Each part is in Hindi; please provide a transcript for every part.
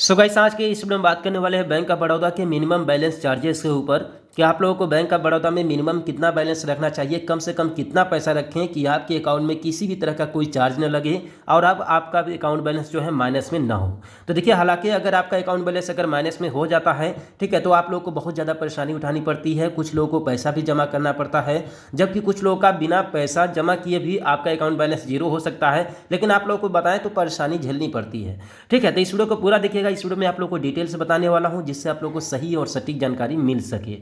सो गाइस, आज के इस वीडियो में बात करने वाले हैं बैंक ऑफ बड़ौदा के मिनिमम बैलेंस चार्जेस के ऊपर कि आप लोगों को बैंक ऑफ बड़ौदा में मिनिमम कितना बैलेंस रखना चाहिए, कम से कम कितना पैसा रखें कि आपके अकाउंट में किसी भी तरह का कोई चार्ज न लगे और अब आपका भी अकाउंट बैलेंस जो है माइनस में ना हो। तो देखिए, हालांकि अगर आपका अकाउंट बैलेंस अगर माइनस में हो जाता है, ठीक है, तो आप लोगों को बहुत ज़्यादा परेशानी उठानी पड़ती है। कुछ लोगों को पैसा भी जमा करना पड़ता है, जबकि कुछ लोगों का बिना पैसा जमा किए भी आपका अकाउंट बैलेंस जीरो हो सकता है। लेकिन आप लोगों को बताएं तो परेशानी झेलनी पड़ती है। ठीक है, तो इस वीडियो को पूरा देखिएगा। इस वीडियो में आप लोग को डिटेल से बताने वाला हूं, जिससे आप लोगों को सही और सटीक जानकारी मिल सके।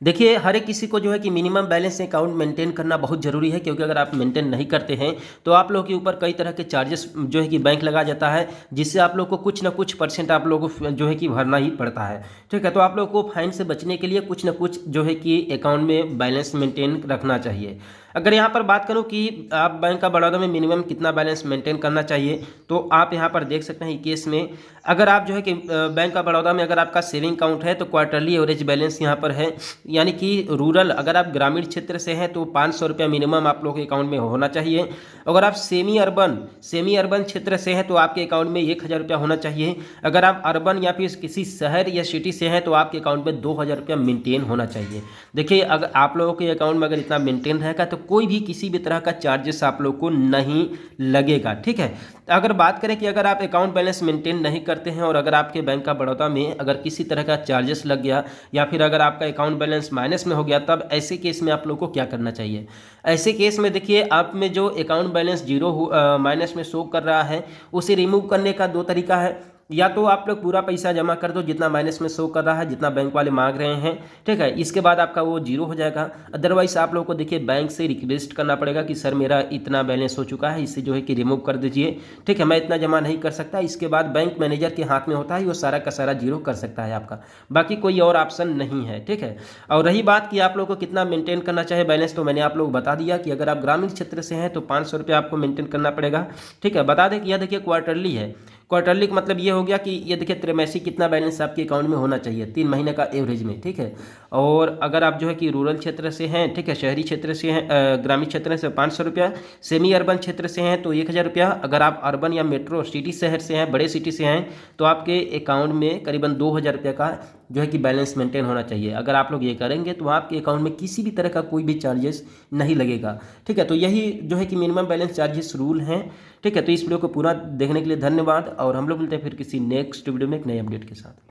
देखिए, हर एक किसी को जो है कि मिनिमम बैलेंस अकाउंट मेंटेन करना बहुत ज़रूरी है, क्योंकि अगर आप मेंटेन नहीं करते हैं तो आप लोगों के ऊपर कई तरह के चार्जेस जो है कि बैंक लगा जाता है, जिससे आप लोग को कुछ ना कुछ परसेंट आप लोगों को जो है कि भरना ही पड़ता है। ठीक है, तो आप लोग को फाइन से बचने के लिए कुछ ना कुछ जो है कि अकाउंट में बैलेंस मेंटेन रखना चाहिए। अगर यहाँ पर बात करूँ कि आप बैंक ऑफ बड़ौदा में मिनिमम कितना बैलेंस मेंटेन करना चाहिए, तो आप यहाँ पर देख सकते हैं ई केस में अगर आप जो है कि बैंक ऑफ बड़ौदा में अगर आपका सेविंग अकाउंट है तो क्वार्टरली एवरेज बैलेंस यहाँ पर है, यानी कि रूरल अगर आप ग्रामीण क्षेत्र से हैं तो 500 रुपया मिनिमम आप लोग के अकाउंट में होना चाहिए। अगर आप सेमी अर्बन क्षेत्र से हैं तो आपके अकाउंट में 1000 रुपया होना चाहिए। अगर आप अर्बन या फिर किसी शहर या सिटी से हैं तो आपके अकाउंट में 2000 रुपया मेंटेन होना चाहिए। देखिए, अगर आप लोगों के अकाउंट में अगर इतना मेंटेन रहेगा तो कोई भी किसी भी तरह का चार्जेस आप लोग को नहीं लगेगा। ठीक है, अगर बात करें कि अगर आप अकाउंट बैलेंस मेंटेन नहीं करते हैं और अगर आपके बैंक ऑफ बड़ौदा में अगर किसी तरह का चार्जेस लग गया या फिर अगर आपका अकाउंट बैलेंस माइनस में हो गया, तब ऐसे केस में आप लोग को क्या करना चाहिए। ऐसे केस में देखिए, आप में जो अकाउंट बैलेंस जीरो माइनस में शो कर रहा है, उसे रिमूव करने का दो तरीका है। या तो आप लोग पूरा पैसा जमा कर दो जितना माइनस में शो कर रहा है, जितना बैंक वाले मांग रहे हैं। ठीक है, इसके बाद आपका वो जीरो हो जाएगा। अदरवाइज आप लोगों को देखिए बैंक से रिक्वेस्ट करना पड़ेगा कि सर मेरा इतना बैलेंस हो चुका है, इसे जो है कि रिमूव कर दीजिए। ठीक है, मैं इतना जमा नहीं कर सकता। इसके बाद बैंक मैनेजर के हाथ में होता है, वो सारा का सारा जीरो कर सकता है आपका, बाकी कोई और ऑप्शन नहीं है। ठीक है, और रही बात कि आप लोग को कितना मेंटेन करना चाहिए बैलेंस, तो मैंने आप लोग बता दिया कि अगर आप ग्रामीण क्षेत्र से हैं तो 500 रुपया आपको मेंटेन करना पड़ेगा। ठीक है, बता दें कि यह देखिए क्वार्टरली है। क्वार्टरली का मतलब ये हो गया कि ये देखिए त्रैमासिक कितना बैलेंस आपके अकाउंट में होना चाहिए 3 महीने का एवरेज में। ठीक है, और अगर आप जो है कि रूरल क्षेत्र से हैं, ठीक है, शहरी क्षेत्र से हैं, ग्रामीण क्षेत्र से 500 रुपया, सेमी अर्बन क्षेत्र से हैं तो 1000 रुपया। अगर आप अर्बन या मेट्रो सिटी शहर से हैं, बड़े सिटी से हैं, तो आपके अकाउंट में करीबन 2000 रुपये का जो है कि बैलेंस मेंटेन होना चाहिए। अगर आप लोग ये करेंगे तो आपके अकाउंट में किसी भी तरह का कोई भी चार्जेस नहीं लगेगा। ठीक है, तो यही जो है कि मिनिमम बैलेंस चार्जेस रूल हैं। ठीक है, तो इस वीडियो को पूरा देखने के लिए धन्यवाद और हम लोग मिलते हैं फिर किसी नेक्स्ट वीडियो में एक नए अपडेट के साथ।